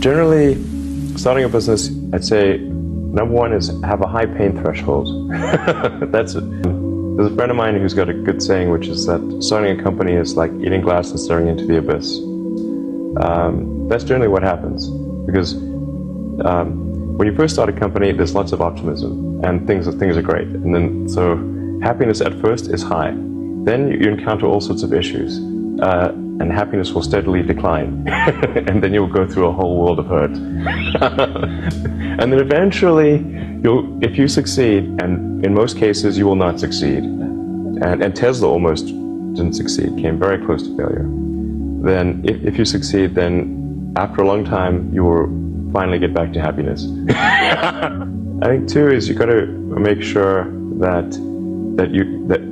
Generally, starting a business, I'd say number one is have a high pain threshold. That's it. There's a friend of mine who's got a good saying, which is that starting a company is like eating glass and staring into the abyss. That's generally what happens, because when you first start a company, there's lots of optimism and things are great, and then so happiness at first is high. Then you encounter all sorts of issues, and happiness will steadily decline, and then you'll go through a whole world of hurt. And then eventually, if you succeed, and in most cases you will not succeed, and Tesla almost didn't succeed, came very close to failure. Then if you succeed, then after a long time you will finally get back to happiness. I think too is you got to make sure that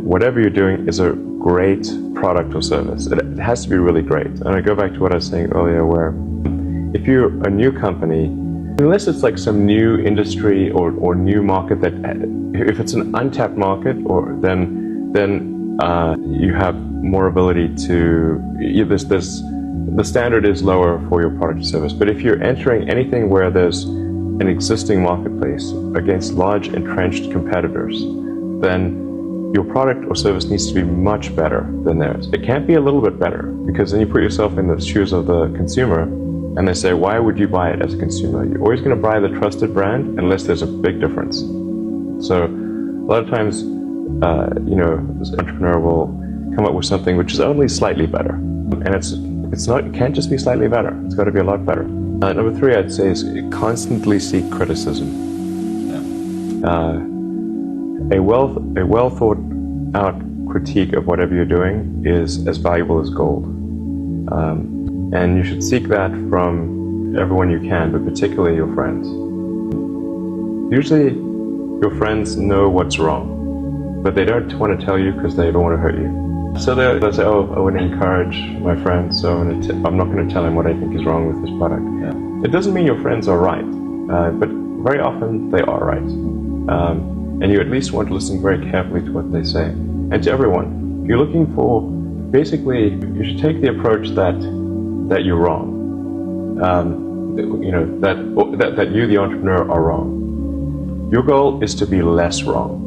whatever you're doing is a great product or service. It has to be really great. And I go back to what I was saying earlier, where if you're a new company, unless it's like some new industry or new market, that if it's an untapped market, or then you have more ability to, the standard is lower for your product or service. But if you're entering anything where there's an existing marketplace against large entrenched competitors, then your product or service needs to be much better than theirs. It can't be a little bit better, because then you put yourself in the shoes of the consumer, and they say, why would you buy it as a consumer? You're always going to buy the trusted brand unless there's a big difference. So a lot of times, this entrepreneur will come up with something which is only slightly better, and it can't just be slightly better. It's got to be a lot better. Number three, I'd say, is constantly seek criticism. A well thought out critique of whatever you're doing is as valuable as gold. And you should seek that from everyone you can, but particularly your friends. Usually your friends know what's wrong, but they don't want to tell you because they don't want to hurt you. So they'll say, oh, I want to encourage my friend, so I'm not going to tell him what I think is wrong with this product. Yeah. It doesn't mean your friends are right, but very often they are right. And you at least want to listen very carefully to what they say. And to everyone, if you're looking for, basically, you should take the approach that you're wrong. That you, the entrepreneur, are wrong. Your goal is to be less wrong.